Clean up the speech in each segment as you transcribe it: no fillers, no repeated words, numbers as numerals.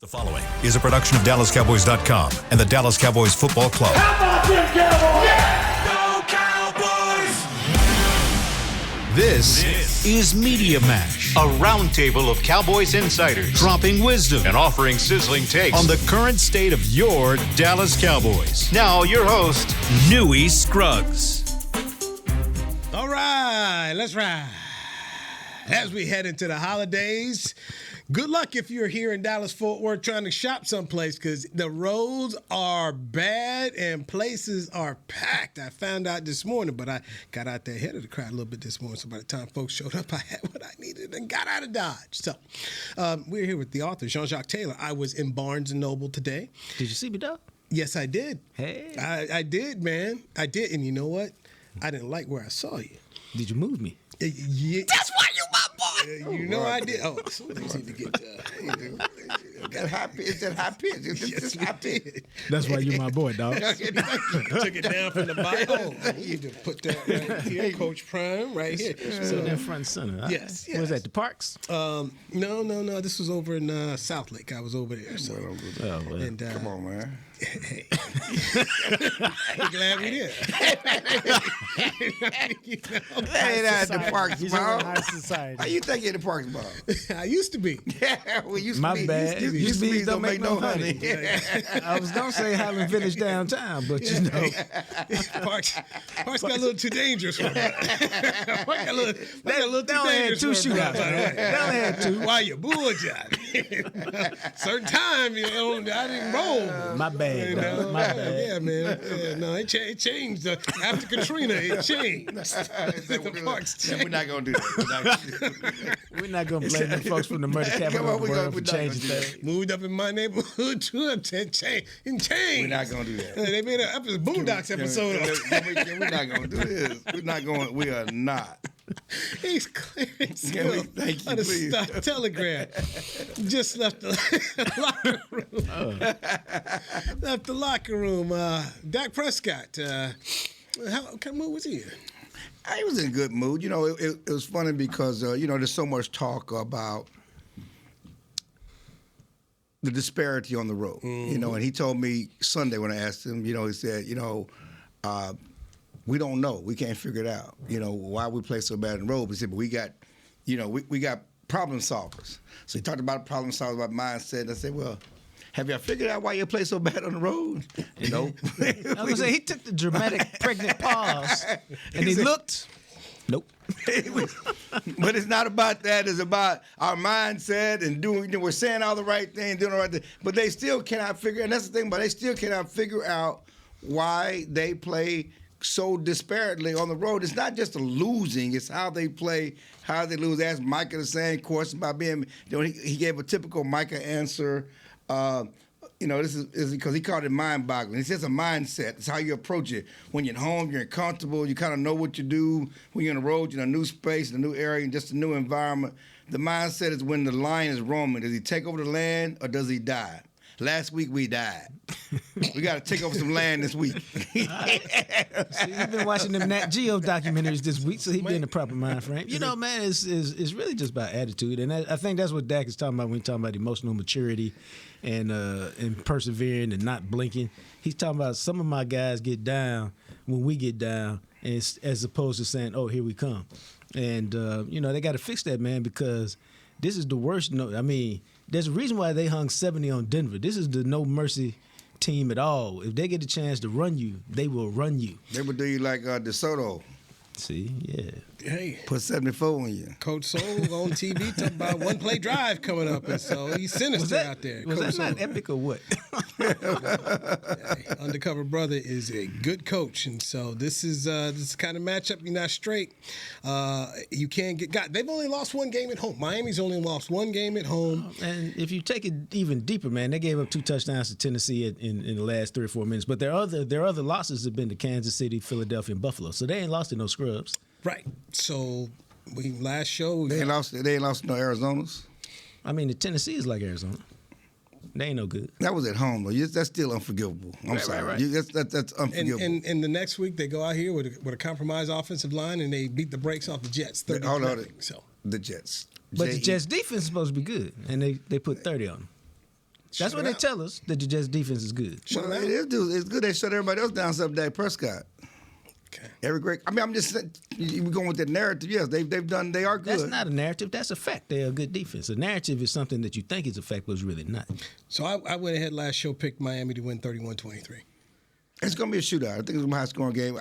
The following is a production of DallasCowboys.com and the Dallas Cowboys Football Club. How about them Cowboys? Yeah! Go Cowboys! This is Media Mash, a roundtable of Cowboys insiders dropping wisdom and offering sizzling takes on the current state of your Dallas Cowboys. Now, your host, Newy Scruggs. All right, let's ride. As we head into the holidays, good luck if you're here in Dallas-Fort Worth trying to shop someplace because the roads are bad and places are packed. I found out this morning, but I got out there ahead of the crowd a little bit this morning. So by the time folks showed up, I had what I needed and got out of Dodge. So we're here with the author, Jean-Jacques Taylor. I was in Barnes & Noble today. Did you see me, dog? Yes, I did. Hey. I did, man. I did. And you know what? I didn't like where I saw you. Did you move me? Yeah. That's why you my boy. You know I did. Oh, some things need to get That high pitch. It's that high pitch. Yes, we did. That's why you my boy, dog. Took it down from the bottom. We need to put that right here, Coach Prime, right here. So that front and center. Yes. Was that the Parks? No. This was over in South Lake. I was over there. So. Well. And, Come on, man. Hey. I'm glad we did. That ain't at the Parks, He's in bro. high society. How you think you're the Parks, bro? I used to be. Yeah, we used My to be. bad. Used to be don't make no honey. I was going to say Highland Village downtown, but you know. Parks got a little too dangerous for me. Parks got a little too They only had dangerous two for me. shootouts. They only had two. Why you bullshit? Certain time, I didn't roll. My bad, dog. My bad. Yeah, man. Yeah, no, it changed. After Katrina, it changed. The Parks changed. We're not gonna do that. We're not going to blame them folks from the murder capital of the world for changing things. Moved up in my neighborhood too and changed. We're not gonna do that. They made an Boondocks episode of it. We're not gonna do this. We're not going. We are not. He's clearing Thank you, on the please. Telegram. Just left the locker room. Left the locker room. Dak Prescott. What kind of mood was he in? I was in a good mood. You know, it was funny because there's so much talk about the disparity on the road. Mm-hmm. You know, and he told me Sunday when I asked him. You know, he said, we don't know. We can't figure it out. You know, why we play so bad in the road. He said, but we got, we got problem solvers. So he talked about problem solvers, about mindset. And I said, well, have y'all figured out why you play so bad on the road? Nope. I was going to say, he took the dramatic pregnant pause, and he looked. Nope. But it's not about that. It's about our mindset and doing. We're saying all the right things, doing the right thing. But they still cannot figure. And that's the thing. But they still cannot figure out why they play so disparately on the road. It's not just a losing. It's how they play, how they lose. Ask Micah the same question about being. He gave a typical Micah answer. This is because he called it mind-boggling. He says a mindset. It's how you approach it. When you're at home, you're comfortable. You kind of know what you do. When you're on the road, you're in a new space, in a new area, and just a new environment. The mindset is when the lion is roaming. Does he take over the land or does he die? Last week, we died. We got to take over some land this week. See, he's been watching them Nat Geo documentaries this week, so he be in the proper mind frame. You know, man, it's really just about attitude, and I think that's what Dak is talking about when he's talking about emotional maturity and persevering and not blinking. He's talking about some of my guys get down when we get down, as opposed to saying, "Oh, here we come," and they got to fix that, man, because this is the worst. There's a reason why they hung 70 on Denver. This is the no mercy team at all. If they get a chance to run you, they will run you. They would do you like DeSoto. See, yeah. Hey, Put 74 on you. Coach Soul on TV talking about one-play drive coming up, and so he's sinister out there. Was Coach that not Soul. epic or what? Hey, Undercover Brother is a good coach, and so this is the kind of matchup you're not straight. You can't get got. They've only lost one game at home. Miami's only lost one game at home. And if you take it even deeper, man, they gave up 2 touchdowns to Tennessee in the last 3 or 4 minutes. But their other losses have been to Kansas City, Philadelphia, and Buffalo. So they ain't lost to no scrubs. Right. So last show They ain't lost no Arizonas. I mean, the Tennessee is like Arizona. They ain't no good. That was at home, though. That's still unforgivable. I'm sorry. Right. That's unforgivable. And the next week they go out here with a compromised offensive line and they beat the brakes off the Jets. 30 Hold on. nothing. So The Jets. But the Jets' defense is supposed to be good, and they put 30 on them. That's what they tell us, that the Jets defense is good. Well, it is, dude. It's good they shut everybody else down except Dak Prescott. Okay. Every great. I mean, I'm just saying, we're going with the narrative. Yes, they are good. That's not a narrative. That's a fact. They're a good defense. A narrative is something that you think is a fact, but it's really not. So I went ahead last show, picked Miami to win 31-23. It's going to be a shootout. I think it's going to be a high-scoring game.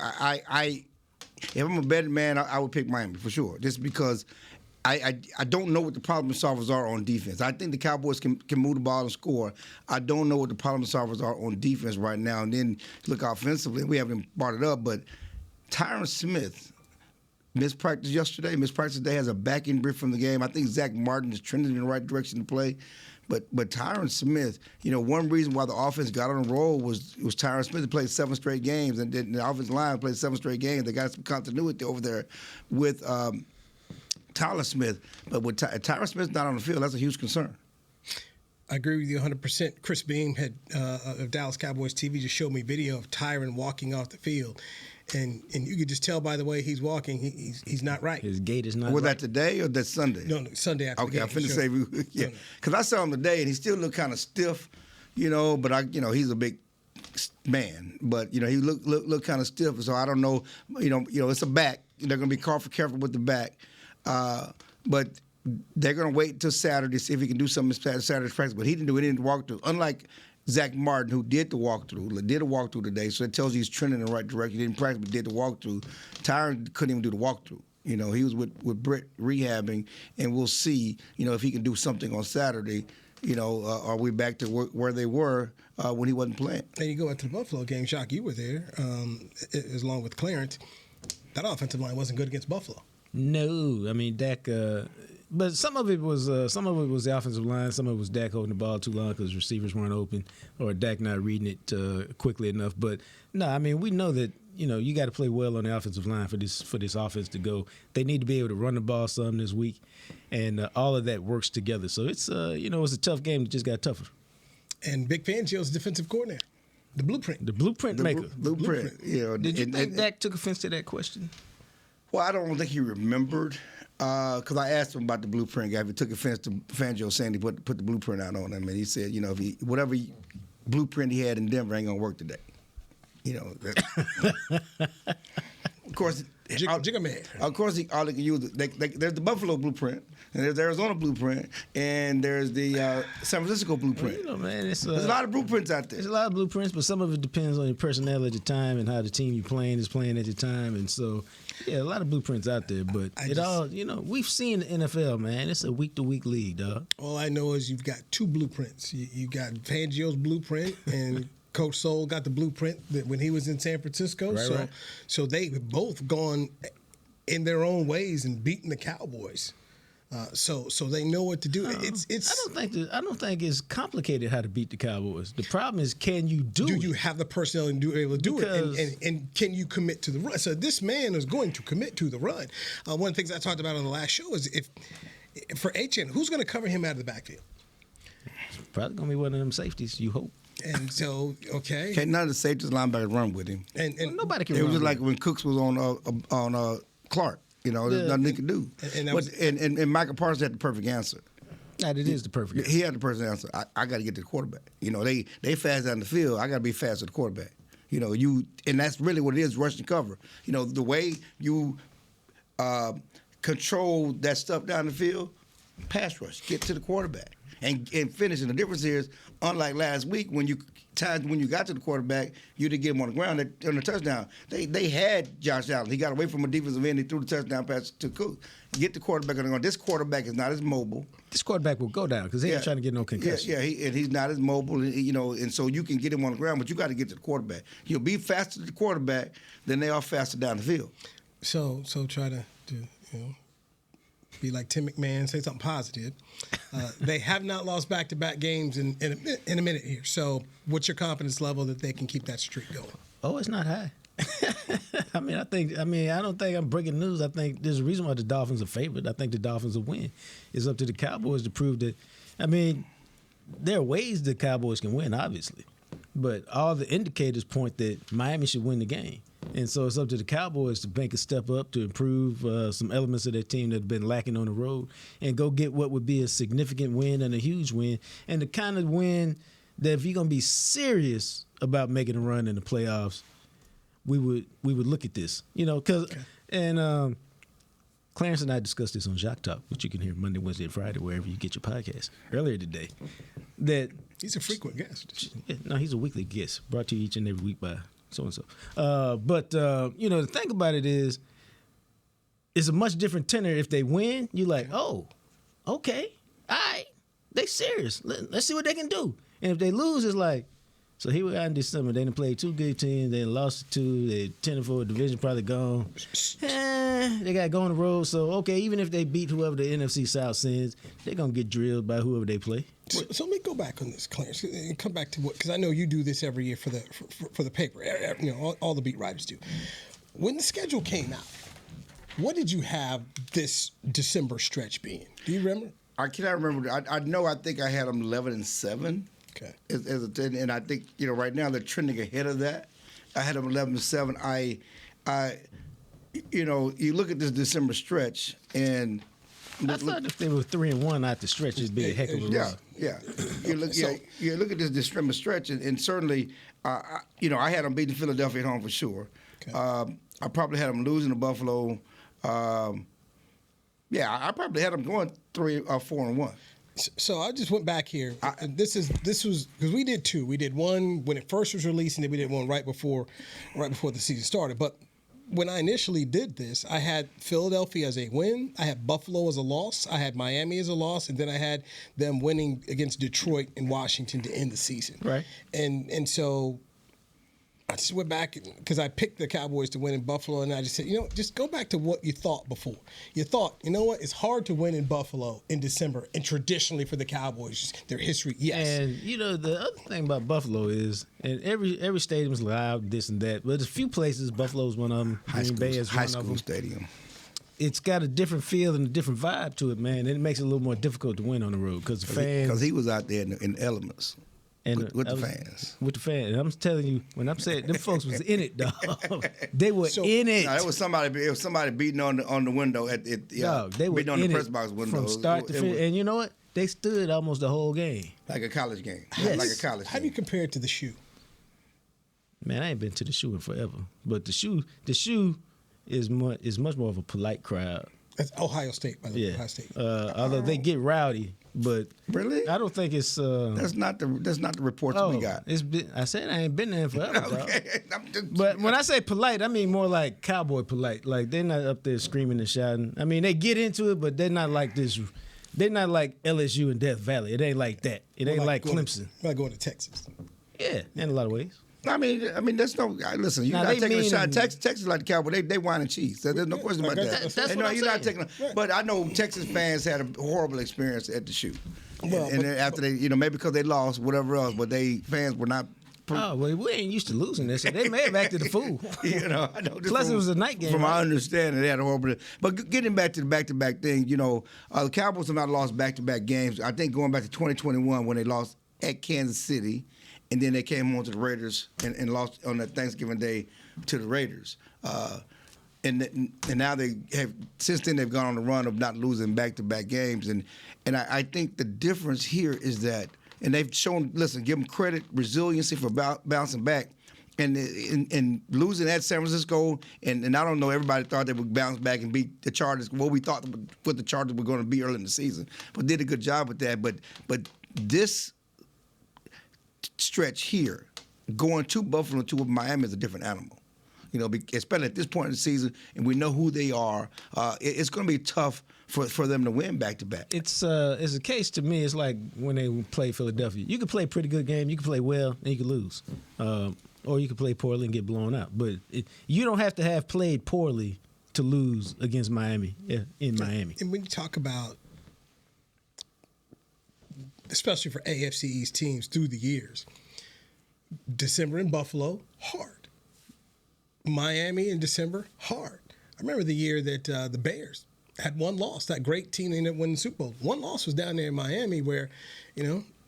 If I'm a betting man, I would pick Miami for sure, just because I don't know what the problem solvers are on defense. I think the Cowboys can move the ball and score. I don't know what the problem solvers are on defense right now. And then look offensively, we haven't brought it up, but Tyron Smith missed practice yesterday. Missed practice today, has a back injury from the game. I think Zach Martin is trending in the right direction to play. But Tyron Smith, one reason why the offense got on the roll was Tyron Smith played 7 straight games, and then the offensive line played 7 straight games. They got some continuity over there with Tyler Smith. But with Tyron Smith not on the field, that's a huge concern. I agree with you 100%. Chris Beam had of Dallas Cowboys TV just showed me video of Tyron walking off the field. And you could just tell by the way he's walking, he's not right. His gait is not Was right. that today or that Sunday? No, Sunday after the game. Okay, I'm finna say, yeah. Because I saw him today, and he still looked kind of stiff, but he's a big man. But, he looked kind of stiff, so I don't know. It's a back. They're going to be careful with the back. But they're going to wait until Saturday to see if he can do something in Saturday's practice. But he didn't do it. He didn't walk through. Unlike Zach Martin, who did a walkthrough today, so it tells you he's trending in the right direction. He didn't practice, but did the walkthrough. Tyron couldn't even do the walkthrough. He was with Britt rehabbing, and we'll see, if he can do something on Saturday. Are we back to where they were when he wasn't playing? And you go out to the Buffalo game, Jacques, you were there, along with Clarence. That offensive line wasn't good against Buffalo. No, I mean Dak. But some of it was the offensive line. Some of it was Dak holding the ball too long because receivers weren't open, or Dak not reading it quickly enough. But no, I mean we know that you got to play well on the offensive line for this offense to go. They need to be able to run the ball some this week, and all of that works together. So it's it's a tough game. It just got tougher. And Vic Fangio's defensive coordinator, the blueprint Maker. Blueprint. Did you think Dak took offense to that question? Well, I don't think he remembered. Because I asked him about the blueprint guy. If he took offense to Fangio saying he put the blueprint out on him, and he said, if whatever blueprint he had in Denver ain't gonna work today. Of course, Jigga man. Of course, all they can use. There's the Buffalo blueprint, and there's the Arizona blueprint, and there's the San Francisco blueprint. Well, man, there's a lot of blueprints out there. There's a lot of blueprints, but some of it depends on your personnel at the time and how the team you're playing is playing at the time, and so. Yeah, a lot of blueprints out there, but we've seen the NFL, man. It's a week-to-week league, dog. All I know is you've got 2 blueprints. You got Fangio's blueprint, and Coach Soul got the blueprint that when he was in San Francisco. Right. So they've both gone in their own ways and beaten the Cowboys. So they know what to do. I don't think it's complicated how to beat the Cowboys. The problem is, can you do it? Do you have the personnel and be able to do it? And can you commit to the run? So this man is going to commit to the run. One of the things I talked about on the last show is if for HN, who's going to cover him out of the backfield? It's probably going to be one of them safeties, you hope. And so, okay. Can't none of the safeties linebackers run with him. And nobody can run. It was just like him. when Cooks was on Clark. There's nothing he could do. And Michael Parsons had the perfect answer. That it is the perfect answer. He had the perfect answer. I got to get to the quarterback. They fast down the field. I got to be fast to the quarterback. And that's really what it is, rush and cover. The way you control that stuff down the field, pass rush, get to the quarterback and finish. And the difference is, unlike last week when you got to the quarterback, you didn't get him on the ground on the touchdown. They had Josh Allen. He got away from a defensive end. He threw the touchdown pass to Cook. Get the quarterback on the ground. This quarterback is not as mobile. This quarterback will go down because he ain't trying to get no concussion. Yeah, and he's not as mobile, and so you can get him on the ground, but you got to get to the quarterback. You'll be faster to the quarterback than they are faster down the field. So try to be like Tim McMahon, say something positive. They have not lost back-to-back games in a minute here. So what's your confidence level that they can keep that streak going? Oh, it's not high. I don't think I'm breaking news. I think there's a reason why the Dolphins are favored. I think the Dolphins will win. It's up to the Cowboys to prove that. There are ways the Cowboys can win, obviously. But all the indicators point that Miami should win the game. And so it's up to the Cowboys to make a step up to improve some elements of their team that have been lacking on the road and go get what would be a significant win and a huge win, and the kind of win that if you're going to be serious about making a run in the playoffs, we would look at this, and Clarence and I discussed this on Jacques Talk, which you can hear Monday, Wednesday, and Friday wherever you get your podcast. Earlier today, that he's a frequent guest. Yeah, no, he's a weekly guest brought to you each and every week by so and so. But the thing about it is, it's a much different tenor if they win. You're like, oh, okay, all right, they serious. Let's see what they can do. And if they lose, it's like, so here we are in December. They done played 2 good teams. They lost 2. They're 10-4. Division probably gone. They got to go on the road. So, okay, even if they beat whoever the NFC South sends, they're going to get drilled by whoever they play. So let me go back on this, Clarence, and come back to because I know you do this every year for the paper. All the beat writers do. When the schedule came out, what did you have this December stretch being? Do you remember? I cannot remember. I think I had them 11-7. Okay. And I think right now they're trending ahead of that. I had them 11-7. You look at this December stretch, and I thought if they were 3-1 out the stretch, it'd be a heck of a run. Yeah. You look at this December stretch, and certainly, I had them beating Philadelphia at home for sure. Okay. I probably had them losing to Buffalo. I probably had them going 3-4-1. So I just went back here. This was because we did 2. We did one when it first was released, and then we did one right before the season started. But when I initially did this, I had Philadelphia as a win. I had Buffalo as a loss. I had Miami as a loss, and then I had them winning against Detroit and Washington to end the season. Right. And so I just went back because I picked the Cowboys to win in Buffalo, and I just said, just go back to what you thought before. You thought, it's hard to win in Buffalo in December, and traditionally for the Cowboys, their history, yes. And, the other thing about Buffalo is, and every stadium's loud, this and that, but there's a few places, Buffalo's one of them, Green Bay is one of them. High school stadium. It's got a different feel and a different vibe to it, man, and it makes it a little more difficult to win on the road because the fans. Because he was out there in the elements. And with the fans. With the fans. And I'm telling you, when I'm saying them folks was in it, dog. They were in it. No, it was somebody beating on the window they were beating on the press box window. From start to finish. And you know what? They stood almost the whole game. Like a college game. Yes. Like a college game. How do you compare it to the shoe? Man, I ain't been to the shoe in forever. But the shoe is much more of a polite crowd. That's Ohio State, by the way. Yeah. Ohio State. Although they get rowdy, but really, I don't think it's. That's not the reports we got. I said I ain't been there in forever. Okay. But when I say polite, I mean more like cowboy polite. Like they're not up there screaming and shouting. I mean they get into it, but they're not like this. They're not like LSU and Death Valley. It ain't like that. It ain't like Clemson. Like going to Texas. Yeah, in a lot of ways. I mean, that's no. Listen, you're not taking a shot. Texas like the Cowboys. They wine and cheese. There's no question about that. That's what I'm you're not saying. taking. But I know Texas fans had a horrible experience at the shoot. And after they, maybe because they lost, whatever else, but fans were not. Oh well, we ain't used to losing this, so they may have acted a fool. I know. Plus, it was a night game. From my understanding, they had a horrible. But getting back to the back-to-back thing, the Cowboys have not lost back-to-back games. I think going back to 2021 when they lost at Kansas City. And then they came on to the Raiders and lost on that Thanksgiving Day to the Raiders. And now since then they've gone on the run of not losing back-to-back games. And I think the difference here is that, and they've shown, listen, give them credit, resiliency for bouncing back. And losing at San Francisco, and I don't know, everybody thought they would bounce back and beat the Chargers. Well, we thought what the Chargers were going to be early in the season. But did a good job with that. But this stretch here, going to Buffalo to Miami is a different animal. Especially at this point in the season, and we know who they are. It's going to be tough for them to win back to back. It's a case to me. It's like when they play Philadelphia. You can play a pretty good game, you can play well, and you can lose, or you can play poorly and get blown out. But you don't have to have played poorly to lose against Miami in Miami. And when you talk about, especially for AFC East teams through the years, December in Buffalo, hard. Miami in December, hard. I remember the year that the Bears had one loss, that great team that ended up winning the Super Bowl. One loss was down there in Miami where,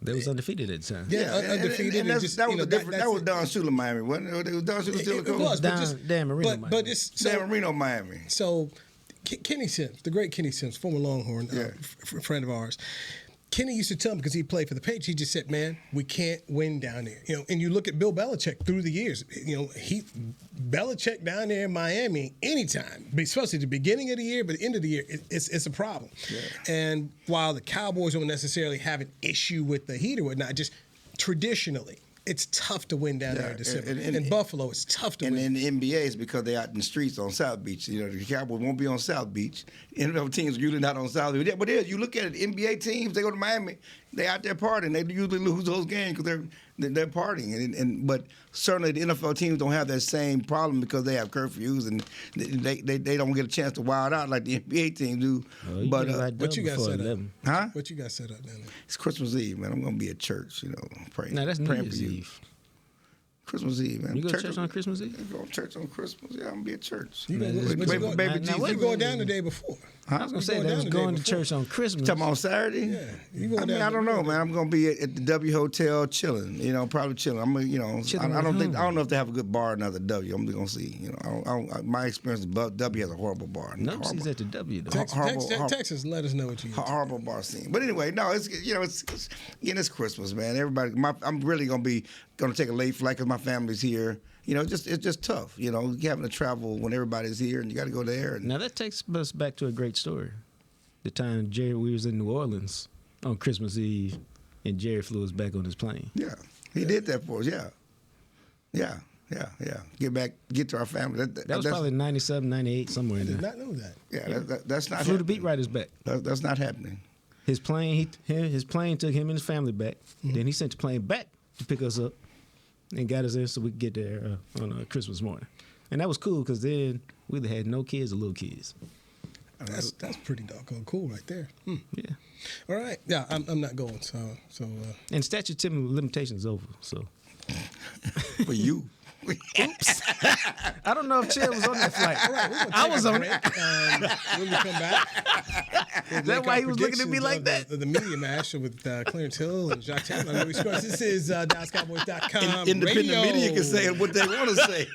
They was undefeated at the time. Yeah, undefeated. And that was different. That was Don Shula, Miami, wasn't it? It was Don Shula still a coach. It was, Dan Marino, Miami. But it's Dan Marino, Miami. So Kenny Sims, the great Kenny Sims, former Longhorn, friend of ours. Kenny used to tell him, because he played for the Patriots, he just said, man, we can't win down there. And you look at Bill Belichick through the years, Belichick down there in Miami anytime, especially at the beginning of the year, but the end of the year, it's a problem. Yeah. And while the Cowboys don't necessarily have an issue with the heat or whatnot, just traditionally, it's tough to win down there in December. In Buffalo, it's tough to win. And in the NBA, it's because they're out in the streets on South Beach. The Cowboys won't be on South Beach. NFL teams are usually not on South Beach. But you look at it, NBA teams, they go to Miami, they out there partying. They usually lose those games because they're partying. But certainly the NFL teams don't have that same problem because they have curfews and they don't get a chance to wild out like the NBA teams do. What you got set up? Huh? What you got set up down there? It's Christmas Eve, man. I'm going to be at church, praying. No, that's New praying Year's for you. Eve. Christmas Eve, man. You go to church on Christmas Eve? I go to church on Christmas. Yeah, I'm going to be at church. You going down the day before. I was going to say that was going to church on Christmas. Talking on Saturday? Yeah. I don't know, man. I'm going to be at the W Hotel chilling, probably chilling. I don't know if they have a good bar in another W. I'm just going to see. My experience is W has a horrible bar. No, she's at the W, though. Texas, let us know what you get. Horrible bar scene. But anyway, no, it's Christmas, man. Everybody, I'm really going to take a late flight because my family's here. It's just tough. You having to travel when everybody's here and you got to go there. Now that takes us back to a great story. The time we was in New Orleans on Christmas Eve, and Jerry flew us back on his plane. Yeah, he did that for us. Yeah. Get to our family. That was probably 97, 98, somewhere in there. I did not know that. Yeah, that's not. Flew the beat writers back. That's not happening. His plane took him and his family back. Mm-hmm. Then he sent the plane back to pick us up and got us in so we could get there on Christmas morning. And that was cool because then we either had no kids or little kids. That's pretty doggone cool right there. Yeah. All right. Yeah, I'm not going. So. And statute of limitations over. So. For you. Oops. I don't know if Chad was on that flight. All right, I was on it. When we come back, is that why he was looking at me like that? The Media Mash with Clarence Hill and Jacques Taylor. This is DallasCowboys.com. Independent radio. media can say what they want to say.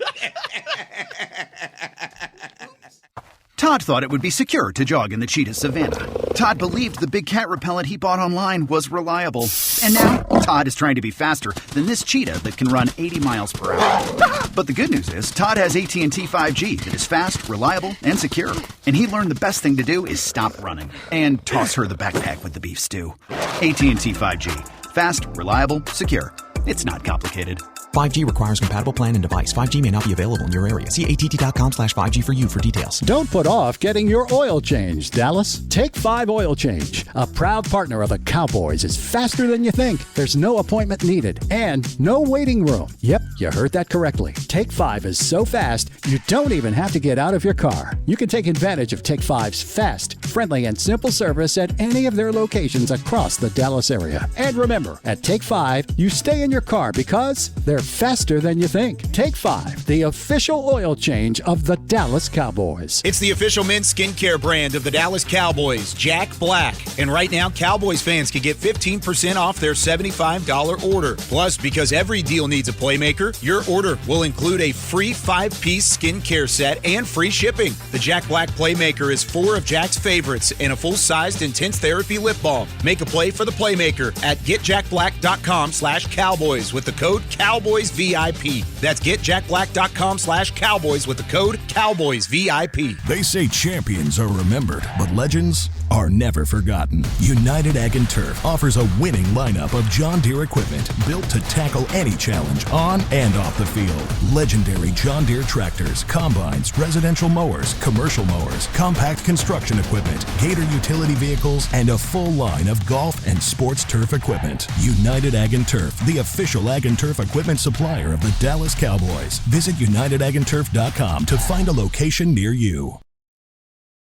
Todd thought it would be secure to jog in the cheetah savanna. Todd believed the big cat repellent he bought online was reliable. And now, Todd is trying to be faster than this cheetah that can run 80 miles per hour. But the good news is, Todd has AT&T 5G that is fast, reliable, and secure. And he learned the best thing to do is stop running and toss her the backpack with the beef stew. AT&T 5G. Fast, reliable, secure. It's not complicated. 5G requires compatible plan and device. 5G may not be available in your area. See att.com/5G for you for details. Don't put off getting your oil changed, Dallas. Take 5 Oil Change, a proud partner of the Cowboys, is faster than you think. There's no appointment needed and no waiting room. Yep, you heard that correctly. Take 5 is so fast, you don't even have to get out of your car. You can take advantage of Take 5's fast, friendly, and simple service at any of their locations across the Dallas area. And remember, at Take 5, you stay in your car because they're faster than you think. Take 5, the official oil change of the Dallas Cowboys. It's the official men's skincare brand of the Dallas Cowboys, Jack Black. And right now, Cowboys fans can get 15% off their $75 order. Plus, because every deal needs a playmaker, your order will include a free 5-piece skincare set and free shipping. The Jack Black Playmaker is 4 of Jack's favorites and a full-sized intense therapy lip balm. Make a play for the Playmaker at getjackblack.com/Cowboys with the code CowboysVIP. That's getjackblack.com/Cowboys with the code CowboysVIP. They say champions are remembered, but legends are never forgotten. United Ag and Turf offers a winning lineup of John Deere equipment built to tackle any challenge on and off the field. Legendary John Deere tractors, combines, residential mowers, commercial mowers, compact construction equipment, Gator utility vehicles, and a full line of golf and sports turf equipment. United Ag and Turf, the official Ag and Turf equipment supplier of the Dallas Cowboys. Visit UnitedAgAndTurf.com to find a location near you.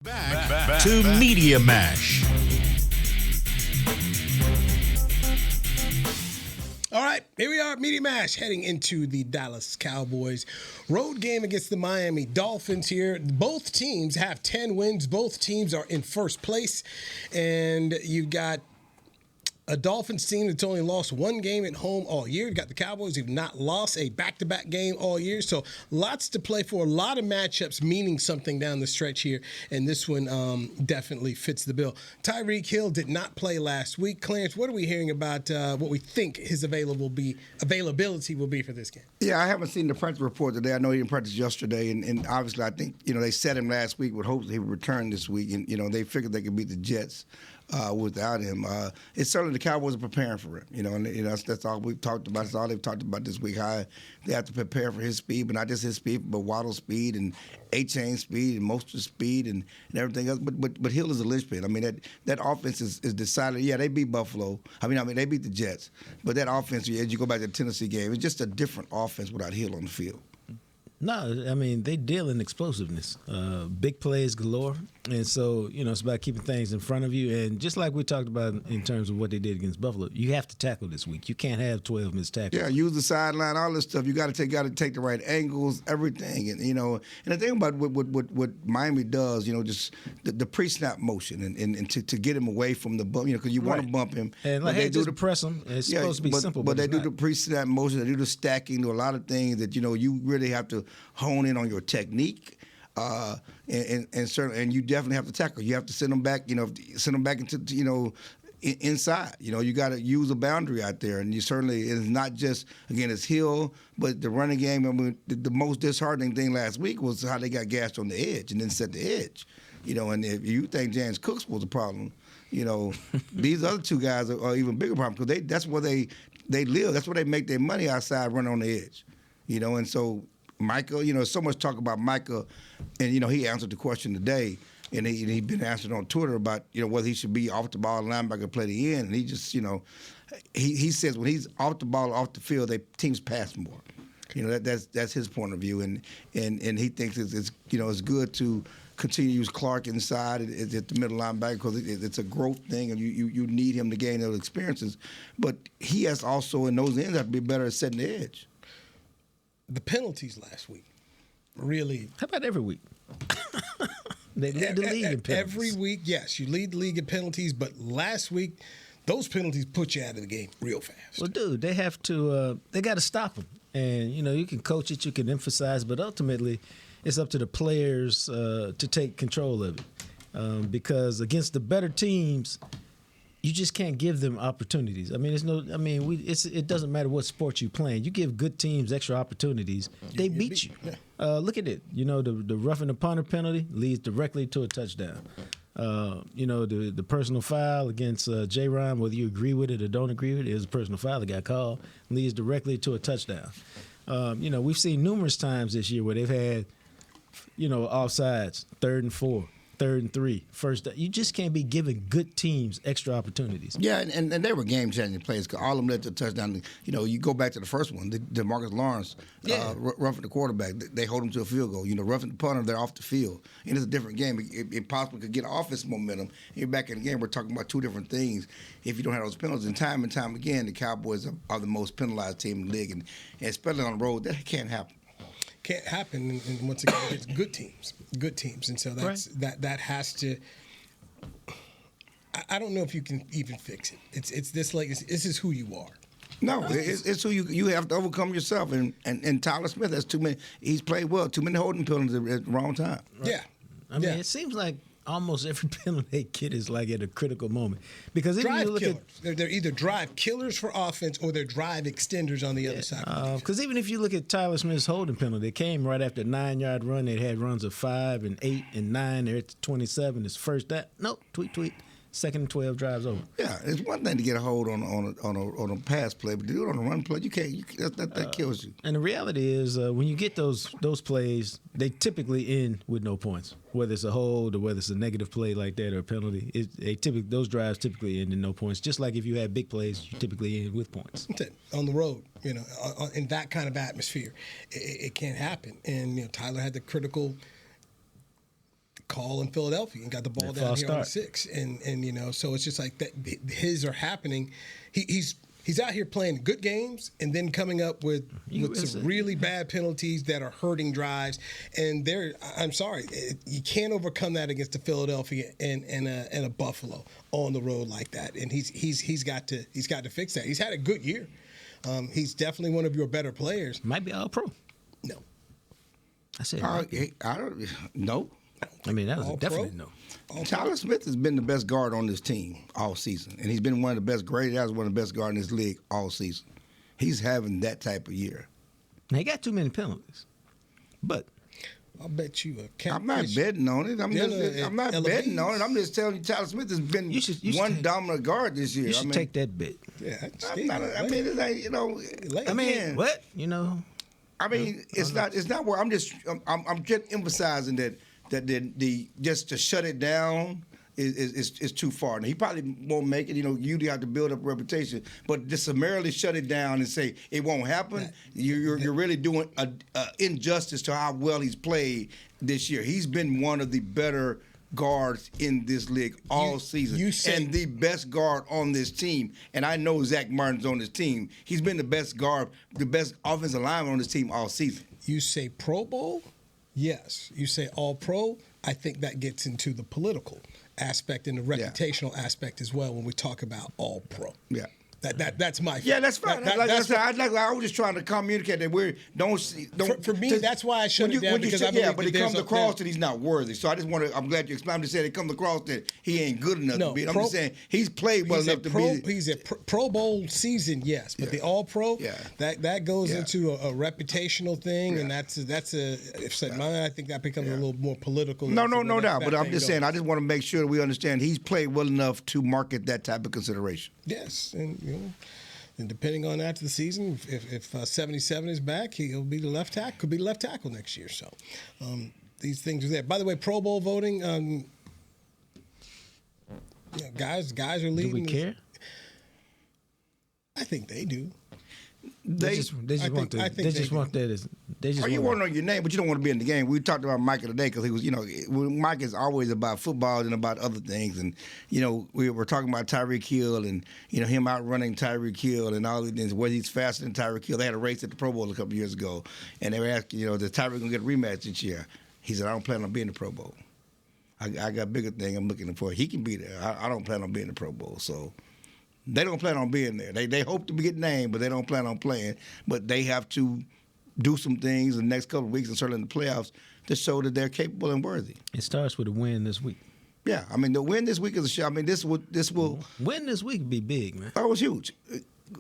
Back to Media Mash. All right, here we are, Media Mash, heading into the Dallas Cowboys road game against the Miami Dolphins here. Both teams have 10 wins. Both teams are in first place. And you've got a Dolphins team that's only lost one game at home all year. You've got the Cowboys who've not lost a back-to-back game all year. So lots to play for, a lot of matchups meaning something down the stretch here. And this one definitely fits the bill. Tyreek Hill did not play last week. Clarence, what are we hearing about what we think his availability will be for this game? Yeah, I haven't seen the practice report today. I know he didn't practice yesterday. And obviously I think, they set him last week with hopes he would return this week. And, they figured they could beat the Jets without him. It's certainly the Cowboys are preparing for him, and that's all we've talked about. That's all they've talked about this week, how they have to prepare for his speed, but not just his speed, but Waddle's speed and A-Chain speed and Mostert's speed and everything else. But Hill is a linchpin. I mean, that offense is decided. Yeah, they beat Buffalo. I mean, they beat the Jets. But that offense, as you go back to the Tennessee game, it's just a different offense without Hill on the field. No, I mean, they deal in explosiveness. Big plays galore. And so, it's about keeping things in front of you. And just like we talked about in terms of what they did against Buffalo, you have to tackle this week. You can't have 12 missed tackles. Yeah, use the sideline, all this stuff. You got to take the right angles, everything. And, and the thing about what Miami does, just the pre-snap motion and to get him away from the bump, because you want to bump him. And like, just press him. It's supposed to be simple. But they do the pre-snap motion. They do the stacking, do a lot of things that, you really have to hone in on your technique, and you definitely have to tackle. You have to send them back. Send them back into inside. You got to use a boundary out there, and you certainly it's not just again it's Hill, but the running game. I mean, the most disheartening thing last week was how they got gassed on the edge and then set the edge. And if you think James Cooks was a problem, these other two guys are even bigger problem because that's where they live. That's where they make their money outside running on the edge. And so. Micah, so much talk about Micah, and he answered the question today, and he'd been answered on Twitter about whether he should be off the ball linebacker play the end, and he just he says when he's off the ball off the field, teams pass more. That's his point of view, and he thinks it's good to continue to use Clark inside at the middle linebacker because it's a growth thing, and you need him to gain those experiences, but he has also in those ends have to be better at setting the edge. The penalties last week, really. How about every week? They lead the league in penalties. Every week, yes, you lead the league in penalties, but last week, those penalties put you out of the game real fast. Well, dude, they have to. They got to stop them, and you can coach it, you can emphasize, but ultimately, it's up to the players to take control of it, because against the better teams. You just can't give them opportunities. I mean, it doesn't matter what sport you playing. You give good teams extra opportunities, they beat you. Yeah. Look at it. The roughing the punter penalty leads directly to a touchdown. The personal foul against J-Ron, whether you agree with it or don't agree with it, is a personal foul that got called, leads directly to a touchdown. We've seen numerous times this year where they've had, offsides, 3rd and 4. 3rd and 3, first. You just can't be giving good teams extra opportunities. Yeah, and they were game-changing plays because all of them led to a touchdown. You go back to the first one, DeMarcus Lawrence roughing the quarterback. They hold him to a field goal. Roughing the punter, they're off the field. And it's a different game. It possibly could get offensive momentum. You're back in the game. We're talking about two different things if you don't have those penalties. And time again, the Cowboys are the most penalized team in the league. And especially on the road, that can't happen. Can't happen, and once again, it's good teams, and so that has to. I don't know if you can even fix it. It's this this is who you are. No, it's who you have to overcome yourself, and Tyler Smith has too many. He's played well, too many holding penalties at the wrong time. Right? Yeah, I mean, it seems like almost every penalty they get is like at a critical moment. Because if you look killers. They're either drive killers for offense or they're drive extenders on the other side. Because even if you look at Tyler Smith's holding penalty, it came right after a 9-yard run. They had runs of 5 and 8 and 9. They're at 27. It's first that. Nope, tweet. 2nd and 12 drives over. Yeah, it's one thing to get a hold on a pass play, but to do it on a run play, you can't. That kills you. And the reality is, when you get those plays, they typically end with no points. Whether it's a hold or whether it's a negative play like that or a penalty, those drives typically end in no points. Just like if you have big plays, you typically end with points. On the road, in that kind of atmosphere, it can't happen. And Tyler had the critical call in Philadelphia and got the ball down here on 6, and so it's just like that. His are happening. He's He's out here playing good games and then coming up with some really bad penalties that are hurting drives. And I'm sorry, you can't overcome that against a Philadelphia and a Buffalo on the road like that. And he's got to fix that. He's had a good year. He's definitely one of your better players. Might be all pro. No. I said I don't. No. I mean, that was a definite no. Tyler Smith has been the best guard on this team all season, and he's been one of the best graded. That was one of the best guards in this league all season. He's having that type of year. Now, he got too many penalties, but I'll bet you a catfish. I'm not betting on it. I'm not betting on it. I'm just telling you, Tyler Smith has been one dominant guard this year. You should take that bet. Yeah, it's like, you know. I mean, what? You know. I mean, it's not where I'm just emphasizing that just to shut it down is too far. Now, he probably won't make it. You know, you have to build up a reputation, but just summarily shut it down and say it won't happen. You're really doing an injustice to how well he's played this year. He's been one of the better guards in this league all season, and the best guard on this team. And I know Zach Martin's on this team. He's been the best guard, the best offensive lineman on this team all season. You say Pro Bowl? Yes. You say All-Pro? I think that gets into the political aspect and the reputational aspect as well when we talk about All-Pro. Yeah. That's my yeah, that's fine. I was just trying to communicate that we don't. For me, that's why I shut it down. But it comes across that he's not worthy. So I just want to. I'm glad you explained. I'm just saying it comes across that he ain't good enough to be. I'm just saying he's played well enough to be. He's a Pro Bowl season, yes, but the All Pro, that goes into a reputational thing, and that's if I think that becomes a little more political. No doubt. But I'm just saying, I just want to make sure we understand he's played well enough to market that type of consideration. Yes, and depending on after the season, if 77 is back, he'll be the left tackle. Could be the left tackle next year. So these things are there. By the way, Pro Bowl voting, guys are leading. Do we care? I think they do. They just want that. You want to know your name, but you don't want to be in the game. We talked about Mike today because he was, Mike is always about football and about other things. And, we were talking about Tyreek Hill and, him outrunning Tyreek Hill and all these things, whether he's faster than Tyreek Hill. They had a race at the Pro Bowl a couple years ago. And they were asking, is Tyreek going to get a rematch this year? He said, I don't plan on being in the Pro Bowl. I got bigger thing I'm looking for. He can be there. I don't plan on being in the Pro Bowl. So they don't plan on being there. They hope to get named, but they don't plan on playing. But they have to do some things in the next couple of weeks and certainly in the playoffs to show that they're capable and worthy. It starts with a win this week. Yeah, I mean, the win this week is a shot. I mean, this will win this week be big, man. That was huge.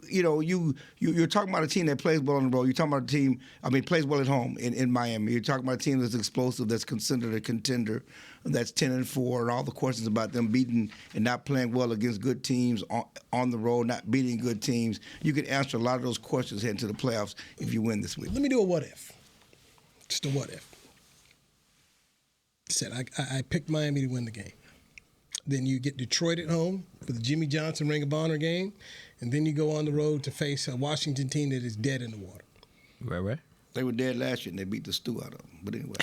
You're talking about a team that plays well on the road. You're talking about a team, plays well at home in Miami. You're talking about a team that's explosive, that's considered a contender, that's 10-4, and all the questions about them beating and not playing well against good teams on the road, not beating good teams. You can answer a lot of those questions heading to the playoffs if you win this week. Let me do a what if. Just a what if. I picked Miami to win the game. Then you get Detroit at home for the Jimmy Johnson Ring of Honor game. And then you go on the road to face a Washington team that is dead in the water. Right. They were dead last year, and they beat the stew out of them. But anyway.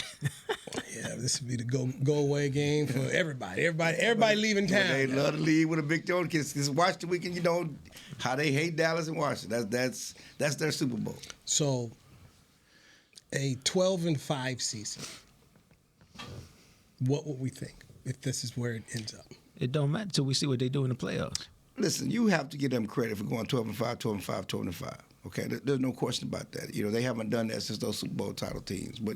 This would be the go-away game for everybody. Everybody leaving town. They love to leave with a big tone. Just watch the weekend, how they hate Dallas and Washington. That's their Super Bowl. So, a 12-5 season, what would we think if this is where it ends up? It don't matter until we see what they do in the playoffs. Listen, you have to give them credit for going 12-5, 12-5, 12-5. Okay, there's no question about that. They haven't done that since those Super Bowl title teams. But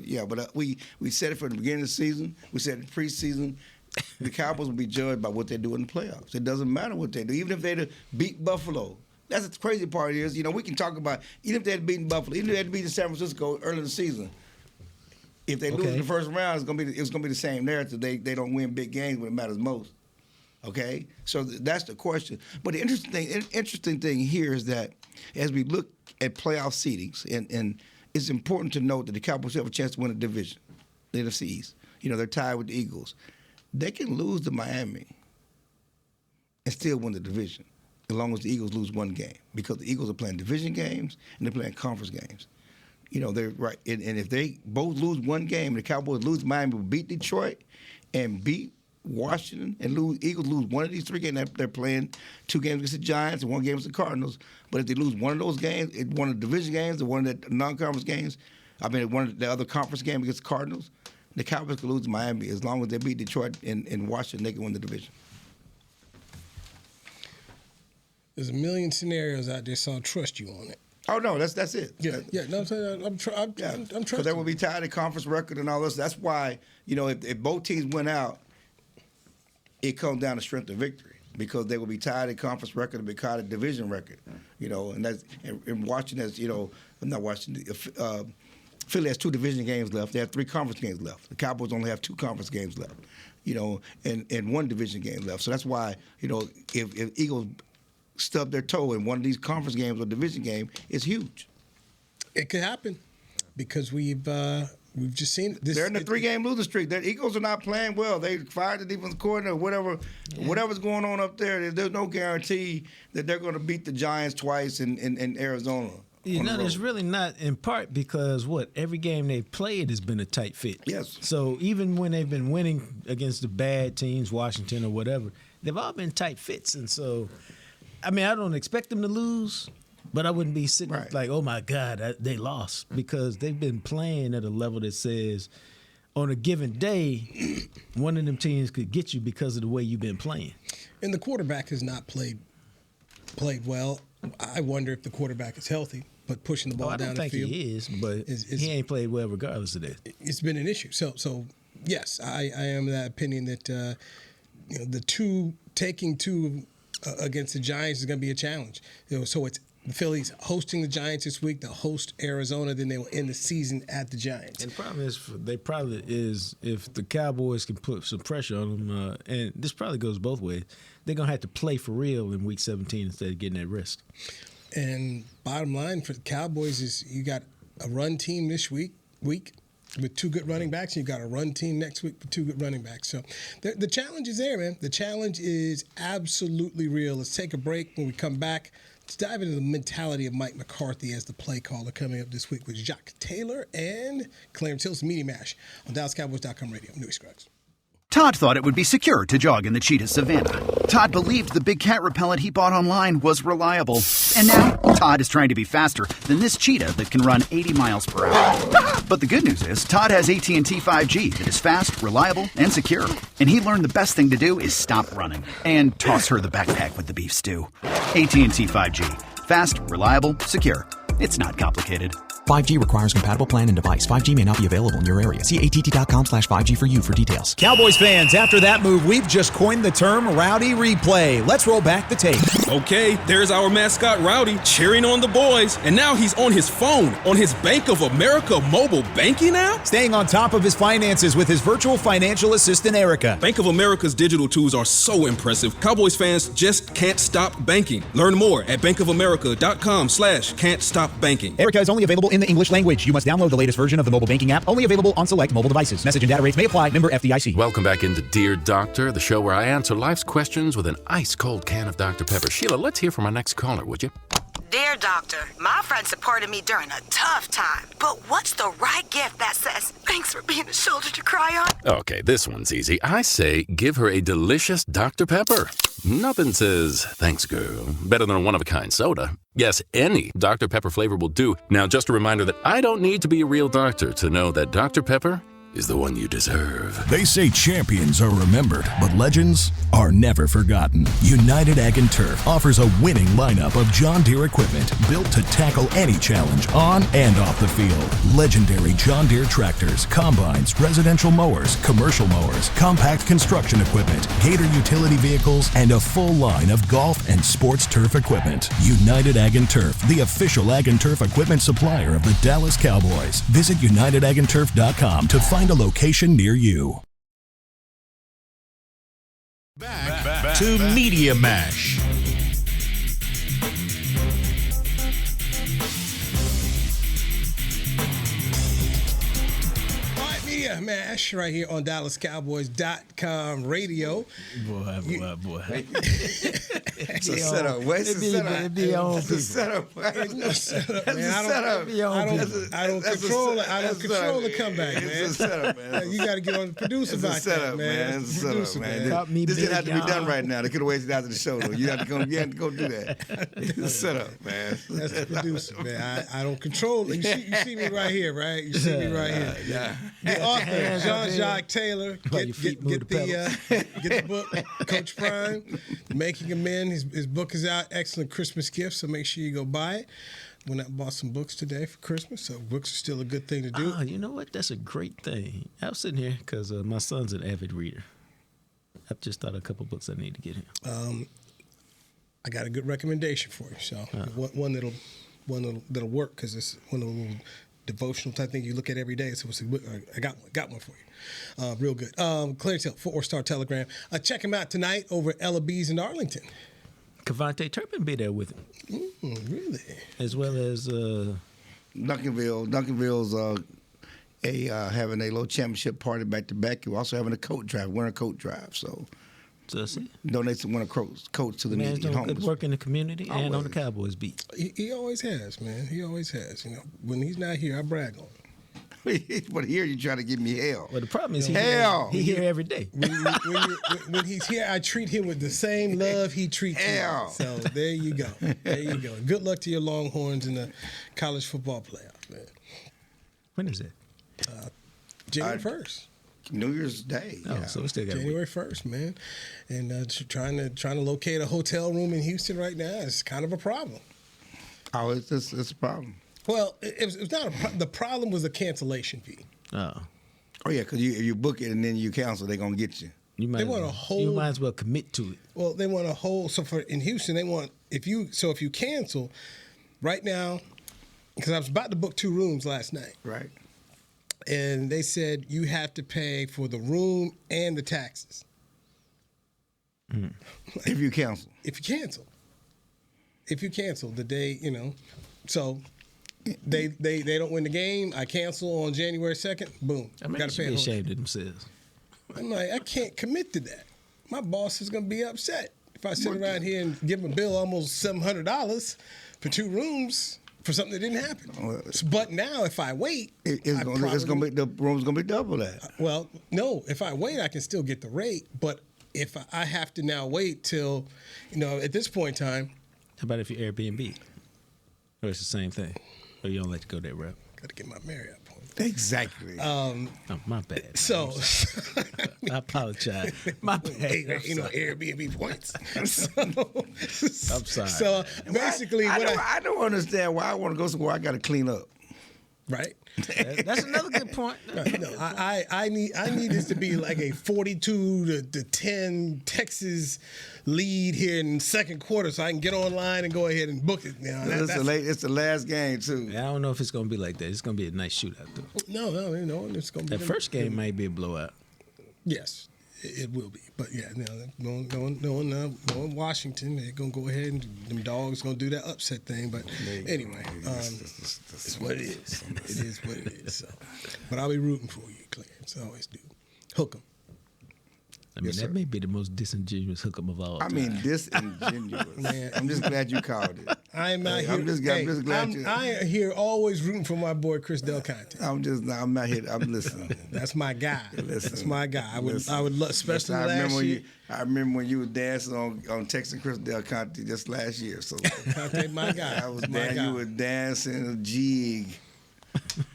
we said it from the beginning of the season. We said it preseason. The Cowboys will be judged by what they do in the playoffs. It doesn't matter what they do, even if they beat Buffalo. That's the crazy part is, we can talk about even if they had beaten Buffalo, even if they had beaten San Francisco early in the season. If they lose in the first round, it's gonna be the same narrative. They don't win big games when it matters most. Okay, so that's the question. But the interesting thing here is that as we look at playoff seedings, and it's important to note that the Cowboys have a chance to win a division, the NFC East. They're tied with the Eagles. They can lose to Miami and still win the division, as long as the Eagles lose one game, because the Eagles are playing division games and they're playing conference games. They're right, and if they both lose one game, the Cowboys lose, Miami will beat Detroit and beat Washington and Eagles lose one of these 3 games, they're playing 2 games against the Giants and 1 game against the Cardinals. But if they lose one of those games, one of the division games or one of the non-conference games, one of the other conference games against the Cardinals, the Cowboys could lose to Miami. As long as they beat Detroit and Washington, they can win the division. There's a million scenarios out there, so I'll trust you on it. Oh no, that's it. Yeah. No, I'm trusting. Because they will be tied in conference record and all this. That's why if both teams went out, it comes down to strength of victory because they will be tied in conference record and be tied in division record. And that's in Washington. I'm not Washington. Philly has 2 division games left. They have 3 conference games left. The Cowboys only have 2 conference games left. And 1 division game left. So that's why if Eagles stub their toe in one of these conference games or division game, it's huge. It could happen because we've just seen this. They're in a 3-game losing streak. The Eagles are not playing well. They fired the defensive coordinator, whatever's going on up there. There's no guarantee that they're going to beat the Giants twice in Arizona. There's really not, in part because every game they've played has been a tight fit. Yes. So even when they've been winning against the bad teams, Washington or whatever, they've all been tight fits. And so, I don't expect them to lose, but I wouldn't be sitting like, oh, my God, they lost because they've been playing at a level that says on a given day, one of them teams could get you because of the way you've been playing. And the quarterback has not played well. I wonder if the quarterback is healthy, but pushing the ball down the field. I don't think he is, but he ain't played well regardless of that. It's been an issue. So yes, I am of that opinion that the taking two against the Giants is going to be a challenge. So it's the Phillies hosting the Giants this week. They'll host Arizona. Then they will end the season at the Giants. And the problem is if the Cowboys can put some pressure on them, and this probably goes both ways, they're going to have to play for real in Week 17 instead of getting that rest. And bottom line for the Cowboys is you got a run team this week with 2 good running backs, and you got a run team next week with 2 good running backs. So the challenge is there, man. The challenge is absolutely real. Let's take a break. When we come back, let's dive into the mentality of Mike McCarthy as the play caller coming up this week with Jacques Taylor and Clarence Hill's Media Mash on DallasCowboys.com radio. I'm Newy Scruggs. Todd thought it would be secure to jog in the cheetah savanna. Todd believed the big cat repellent he bought online was reliable. And now, Todd is trying to be faster than this cheetah that can run 80 miles per hour. But the good news is, Todd has AT&T 5G that is fast, reliable, and secure. And he learned the best thing to do is stop running and toss her the backpack with the beef stew. AT&T 5G. Fast, reliable, secure. It's not complicated. 5G requires compatible plan and device. 5G may not be available in your area. See att.com/5G for you for details. Cowboys fans, after that move, we've just coined the term Rowdy Replay. Let's roll back the tape. Okay, there's our mascot Rowdy cheering on the boys. And now he's on his phone, on his Bank of America mobile banking app? Staying on top of his finances with his virtual financial assistant, Erica. Bank of America's digital tools are so impressive. Cowboys fans just can't stop banking. Learn more at bankofamerica.com/can't-stop-banking. Erica is only available in the English language. You must download the latest version of the mobile banking app, only available on select mobile devices. Message and data rates may apply. Member FDIC. Welcome back into Dear Doctor, the show where I answer life's questions with an ice-cold can of Dr. Pepper. Sheila, let's hear from our next caller, would you? Dear Doctor, my friend supported me during a tough time, but what's the right gift that says, thanks for being a shoulder to cry on? Okay, this one's easy. I say give her a delicious Dr. Pepper. Nothing says, thanks, girl, better than a one-of-a-kind soda. Yes, any Dr. Pepper flavor will do. Now, just a reminder that I don't need to be a real doctor to know that Dr. Pepper is the one you deserve. They say champions are remembered, but legends are never forgotten. United Ag & Turf offers a winning lineup of John Deere equipment built to tackle any challenge on and off the field. Legendary John Deere tractors, combines, residential mowers, commercial mowers, compact construction equipment, Gator utility vehicles, and a full line of golf and sports turf equipment. United Ag & Turf, the official Ag & Turf equipment supplier of the Dallas Cowboys. Visit UnitedAgAndTurf.com to find a location near you. Back to Media Mash. All right, Media Mash right here on DallasCowboys.com radio. Boy. It's a setup. It's a setup. It'd be your own people. It's a setup. Ain't no setup, man. I don't control it. I don't control the comeback, man. It's a setup, man. You got to get on the producer about setup, that, man. It's a setup, man. This didn't have to be done right now. They could have waited after the show, though. You have to go do that. It's a setup, man. That's the producer, man. I don't control it. You see me right here, right? You see me right here. Yeah. The author, Jean-Jacques Taylor. Get the book, Coach Prime, Making a Men. His book is out. Excellent Christmas gift, so make sure you go buy it. Went out and bought some books today for Christmas, so books are still a good thing to do. Oh, you know what? That's a great thing. I was sitting here because my son's an avid reader. I just thought of a couple books I need to get him. I got a good recommendation for you. So one that'll work because it's one of the little devotional type thing you look at every day. So I got one for you. Real good. Clarity Hill, Fort Worth Star Telegram. Check him out tonight over at Ella B's in Arlington. Cavante Turpin be there with him. Really? As well as Duncanville. Duncanville's having a little championship party back to back. You're also having a winter coat drive. So that's it. Donate some winter coats to the man's needy doing good work in the community always. And on the Cowboys beat. He always has, man. He always has. You know, when he's not here, I brag on him. But here you try to give me hell. Well, the problem is he here every day. When he's here, I treat him with the same love he treats me. So there you go. There you go. Good luck to your Longhorns in the college football playoff, man. When is it? January 1st. New Year's Day. Oh, so we still got January 1st, man. And trying to locate a hotel room in Houston right now is kind of a problem. Oh, it's a problem. Well, it was not the problem was the cancellation fee. Oh, yeah, because if you book it and then you cancel, they're gonna get you. You might as well commit to it. Well, they want a whole. So in Houston, they want if you cancel right now, because I was about to book 2 rooms last night. Right. And they said you have to pay for the room and the taxes. If you cancel. If you cancel the day, so they don't win the game. I cancel on January 2nd. Boom. Got to pay. Ashamed of themselves. I'm like, I can't commit to that. My boss is gonna be upset if I sit around here and give him a bill almost $700 for 2 rooms. For something that didn't happen. But now, if I wait, the room's gonna be double that. Well, no. If I wait, I can still get the rate. But if I have to now wait till, at this point in time. How about if you Airbnb? Or it's the same thing? Or you don't like to go that route? Got to get my Marriott point. Exactly. Oh, my bad. So I apologize. My bad. Airbnb points. I'm sorry. So basically, I don't understand why I want to go somewhere I got to clean up. Right. That's another good point. I need this to be like a 42-10 Texas lead here in the second quarter, so I can get online and go ahead and book it. It's the last game too. Yeah, I don't know if it's gonna be like that. It's gonna be a nice shootout though. No, it's gonna be. That first game might be a blowout. Yes. It will be, but yeah, knowing Washington, they're gonna go ahead and them dogs gonna do that upset thing. But anyway, it's what it is. It is what it is. So, but I'll be rooting for you, Clarence. I always do. Hook 'em. I mean, that may be the most disingenuous hook 'em of all time. I mean, disingenuous. Man, I'm just glad you called it. I'm out here. I'm just glad I am here always rooting for my boy Chris Del Conte. I'm not here. I'm listening. That's my guy. That's my guy. I would love, especially last year. I remember when you were dancing on texting Chris Del Conte just last year. So Conte, my guy. I was there. You were dancing a jig.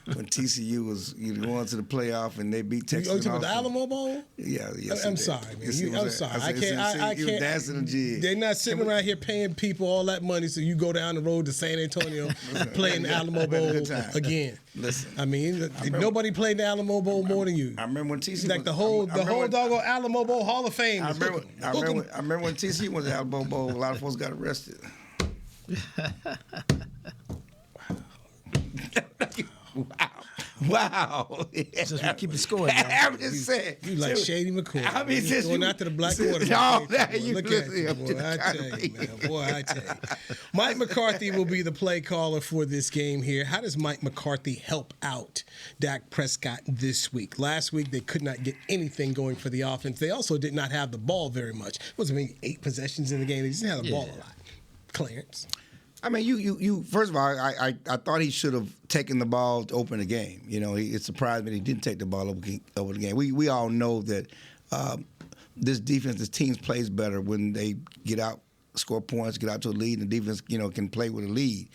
When TCU was going to the playoff and they beat Texas. You talking about the Alamo Bowl? Yeah, yes. I'm sorry, man. I'm sorry. I can't. I can't. Dancing a jig. They're not sitting around here paying people all that money so you go down the road to San Antonio playing the Alamo Bowl again. Listen, I mean, nobody played the Alamo Bowl more than you. I remember when TCU like the whole doggone Alamo Bowl Hall of Fame. I remember when TCU went to the Alamo Bowl. A lot of folks got arrested. Wow. Wow. Just keep the score. I'm just saying. You like Shady McCoy. I mean, just going after the black quarterback. No, you look at you, boy. I tell you, man. Boy, I tell you. Mike McCarthy will be the play caller for this game here. How does Mike McCarthy help out Dak Prescott this week? Last week, they could not get anything going for the offense. They also did not have the ball very much. It wasn't maybe 8 possessions in the game. They just didn't have the ball a lot. Clarence. I mean, you. First of all, I thought he should have taken the ball to open the game. You know, it surprised me that he didn't take the ball over the game. We all know that this defense, this team plays better when they get out, score points, get out to a lead, and the defense, can play with a lead.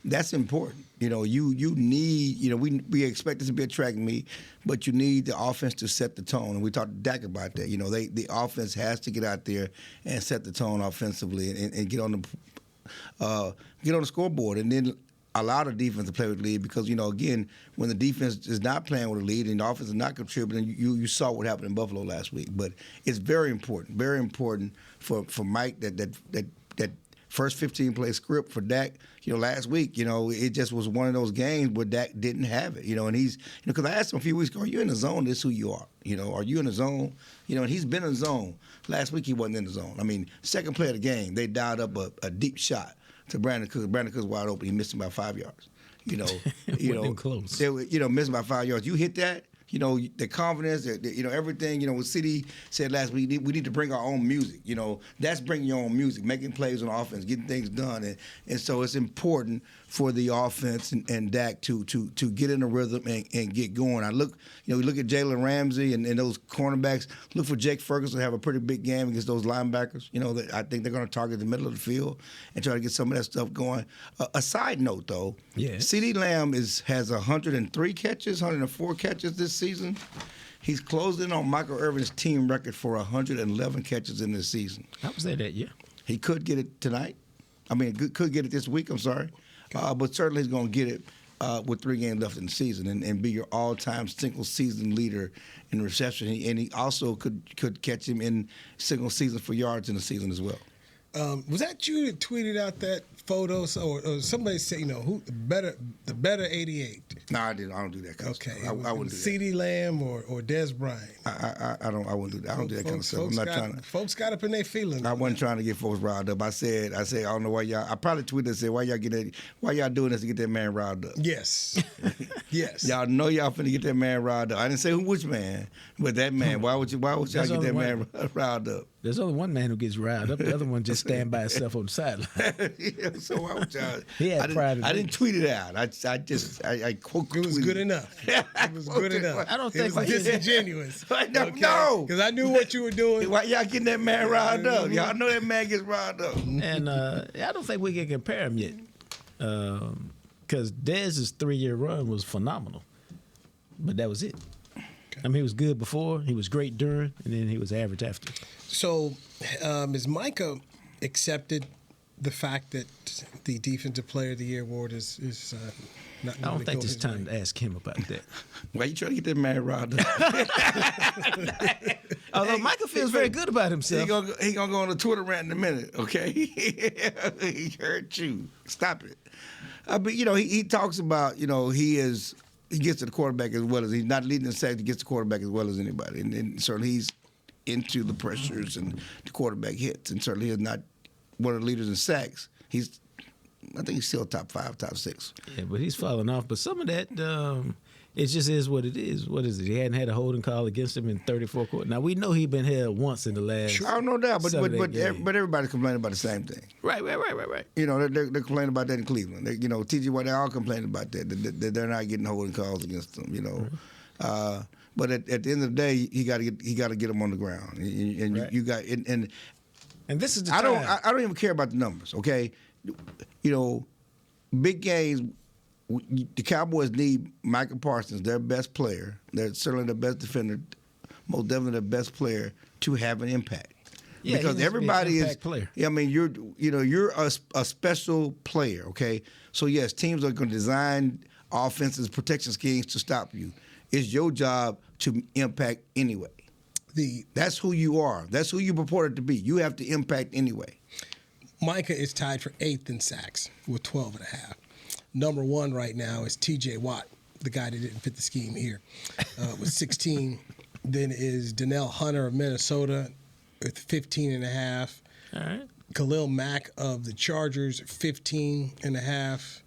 That's important. You need. We expect this to be a track meet, but you need the offense to set the tone. And we talked to Dak about that. The offense has to get out there and set the tone offensively and get on the scoreboard, and then allow the defense to play with the lead because, again, when the defense is not playing with a lead and the offense is not contributing, you saw what happened in Buffalo last week. But it's very important for Mike that first 15-play script for Dak, last week, it just was one of those games where Dak didn't have it, and he's, because I asked him a few weeks ago, are you in the zone? This is who you are, are you in the zone? And he's been in the zone. Last week he wasn't in the zone. I mean, second play of the game, they dialed up a deep shot to Brandon Cooks. Brandon Cooks wide open. He missed him by 5 yards. Close. Missing by 5 yards. You hit that. The confidence, everything. What CD said last week, we need to bring our own music. That's bringing your own music, making plays on offense, getting things done. And so it's important for the offense and Dak to get in a rhythm and get going. We look at Jalen Ramsey and those cornerbacks. Look for Jake Ferguson to have a pretty big game against those linebackers. I think they're going to target the middle of the field and try to get some of that stuff going. A side note, though, CeeDee Lamb has 103 catches, 104 catches this season. He's closed in on Michael Irvin's team record for 111 catches in this season. How was that year? He could get it tonight. I mean, could get it this week, I'm sorry. But certainly he's going to get it with 3 games left in the season and be your all-time single-season leader in reception. And he also could catch him in single season for yards in the season as well. Was that you that tweeted out that photo? Or somebody said, who the better 88? No, I didn't. I don't do that kind of stuff. I wouldn't do that. CeeDee Lamb or Dez Bryant? I wouldn't do that. I don't do that kind of stuff. I'm not trying to. Folks got up in their feelings. I wasn't trying to get folks riled up. I said, I don't know why y'all. I probably tweeted and said, why y'all doing this to get that man riled up? Yes. Yes. Y'all know y'all finna get that man riled up. I didn't say which man, but that man. Why would y'all get that man riled up? There's only one man who gets riled up. The other one just stand by himself on the sideline. So why would y'all? He had pride. I didn't tweet it out. I quote. It was good enough. It was good enough. I don't think it was disingenuous. No, because I knew what you were doing. Why y'all getting that man riled up? Y'all know that man gets riled up. And I don't think we can compare him yet, because Dez's 3-year run was phenomenal, but that was it. I mean, he was good before, he was great during, and then he was average after. So, has Micah accepted the fact that the Defensive Player of the Year award is not? I don't think it's time to ask him about that. Why you trying to get that man riled up? Although Micah feels very good about himself. He gonna go on a Twitter rant in a minute, okay? He hurt you. Stop it. But he talks about he gets to the quarterback as well as he's not leading the sacks. He gets the quarterback as well as anybody, and certainly he's into the pressures and the quarterback hits, and certainly he's not one of the leaders in sacks. I think he's still top 5, top 6. Yeah, but he's falling off. But some of that, it just is what it is. What is it? He hadn't had a holding call against him in 34 quarters. Now, we know he's been held once in the last. Sure, no doubt. But everybody's complaining about the same thing. Right. They're complaining about that in Cleveland. T.J. Watt, they all complaining about that they're not getting holding calls against them. Mm-hmm. But at the end of the day, he got to get them on the ground. And right. you got and this is the time. I don't even care about the numbers. Okay, big games. The Cowboys need Micah Parsons, their best player. They're certainly the best defender, most definitely the best player to have an impact. Yeah, because everybody is. Player. Yeah, I mean, you're a special player. Okay, so yes, teams are going to design offenses, protection schemes to stop you. It's your job to impact anyway. That's who you are. That's who you purported to be. You have to impact anyway. Micah is tied for 8th in sacks with 12.5. Number 1 right now is T.J. Watt, the guy that didn't fit the scheme here, with 16. Then is Donnell Hunter of Minnesota with 15.5. All right. Khalil Mack of the Chargers, 15.5.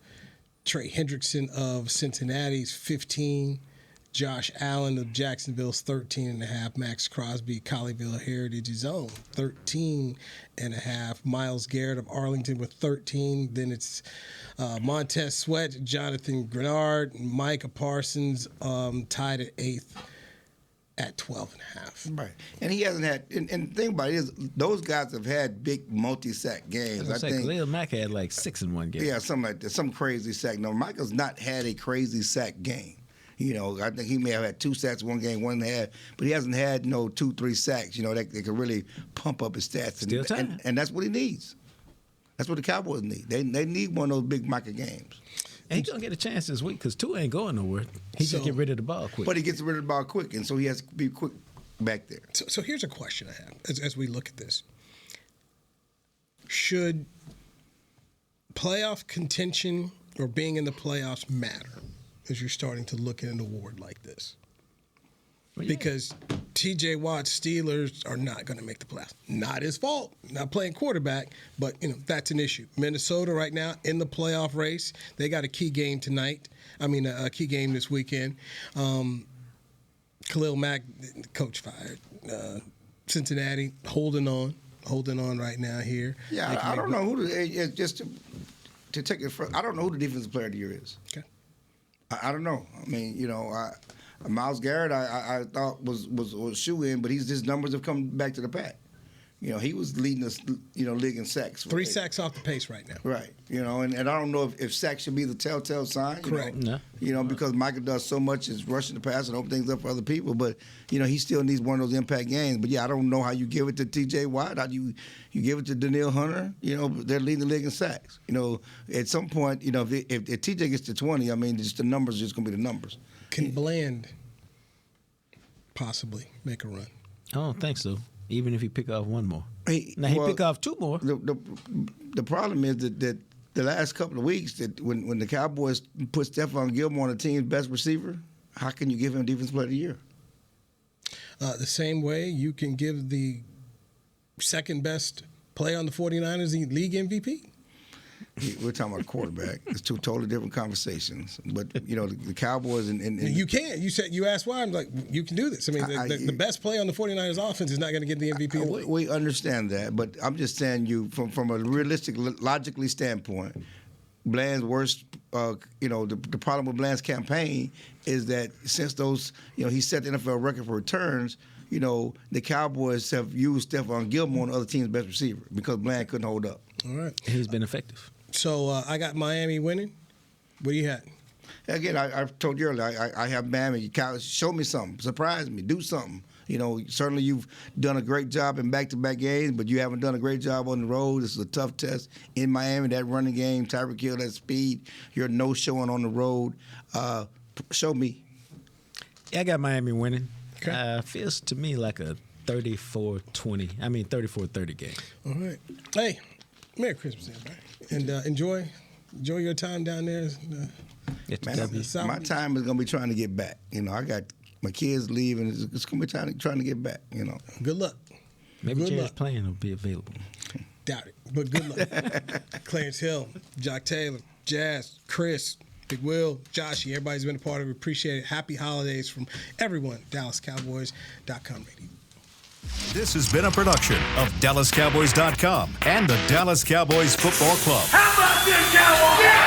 Trey Hendrickson of Cincinnati's 15. Josh Allen of Jacksonville's 13.5. Max Crosby, Colleyville Heritage's own, 13.5. Myles Garrett of Arlington with 13. Then it's Montez Sweat, Jonathan Grenard, Micah Parsons tied at 8th at 12.5. Right. And he hasn't had, and the thing about it is, those guys have had big multi-sack games. I think Khalil Mack had like 6 in one game. Yeah, something like that, some crazy sack. No, Michael's not had a crazy sack game. I think he may have had 2 sacks one game, 1.5, but he hasn't had 2-3 sacks. That can really pump up his stats. And that's what he needs. That's what the Cowboys need. They need one of those big Micah games. And he's gonna get a chance this week because Tua ain't going nowhere. He just get rid of the ball quick. But he gets rid of the ball quick, and so he has to be quick back there. So here's a question I have as we look at this: should playoff contention or being in the playoffs matter as you're starting to look at an award like this? Well, yeah. Because T.J. Watt's Steelers are not going to make the playoffs. Not his fault. Not playing quarterback, but that's an issue. Minnesota right now in the playoff race. They got a key game tonight. A key game this weekend. Khalil Mack, coach fired. Cincinnati holding on right now here. Yeah, I don't know who to take it from. I don't know who the defensive player of the year is. Okay. I don't know. Myles Garrett, I thought was shoe-in, but his numbers have come back to the pack. He was leading us, league in sacks. 3 sacks off the pace right now. Right. And I don't know if sacks should be the telltale sign. Correct. No. Because Michael does so much is rushing the pass and open things up for other people, but he still needs one of those impact games. But yeah, I don't know how you give it to T.J. Watt. How do you give it to Donnell Hunter? They're leading the league in sacks. At some point, if T.J. gets to 20, just the numbers are just going to be the numbers. Can Bland possibly make a run? I don't think so. Even if he pick off one more. He pick off 2 more. The problem is that the last couple of weeks, that when the Cowboys put Stephon Gilmore on the team's best receiver, how can you give him Defensive Player of the Year? The same way you can give the second best player on the 49ers the league MVP. We're talking about a quarterback. It's 2 totally different conversations. But the Cowboys and you can. You asked why. I'm like, you can do this. The best player on the 49ers offense is not going to get the MVP of the league. We understand that, but I'm just saying from a realistic, logically standpoint, Bland's worst. The problem with Bland's campaign is that since those, he set the NFL record for returns. The Cowboys have used Stephon Gilmore on the other team's best receiver because Bland couldn't hold up. All right. He's been effective. So I got Miami winning. What do you have? Again, I told you earlier, I have Miami. Show me something. Surprise me. Do something. Certainly you've done a great job in back-to-back games, but you haven't done a great job on the road. This is a tough test in Miami, that running game, Tyreek Hill, that speed. You're no-showing on the road. Show me. Yeah, I got Miami winning. Okay. Feels to me like a 34-20. 34-30 game. All right. Hey, Merry Christmas, everybody. And enjoy your time down there. My time is going to be trying to get back. I got my kids leaving. It's going to be trying to get back, Good luck. Maybe Jared's playing will be available. Doubt it, but good luck. Clarence Hill, Jock Taylor, Jazz, Chris, Big Will, Joshy, everybody's been a part of it. Appreciate it. Happy holidays from everyone. DallasCowboys.com radio. This has been a production of DallasCowboys.com and the Dallas Cowboys Football Club. How about this, Cowboys? Yeah!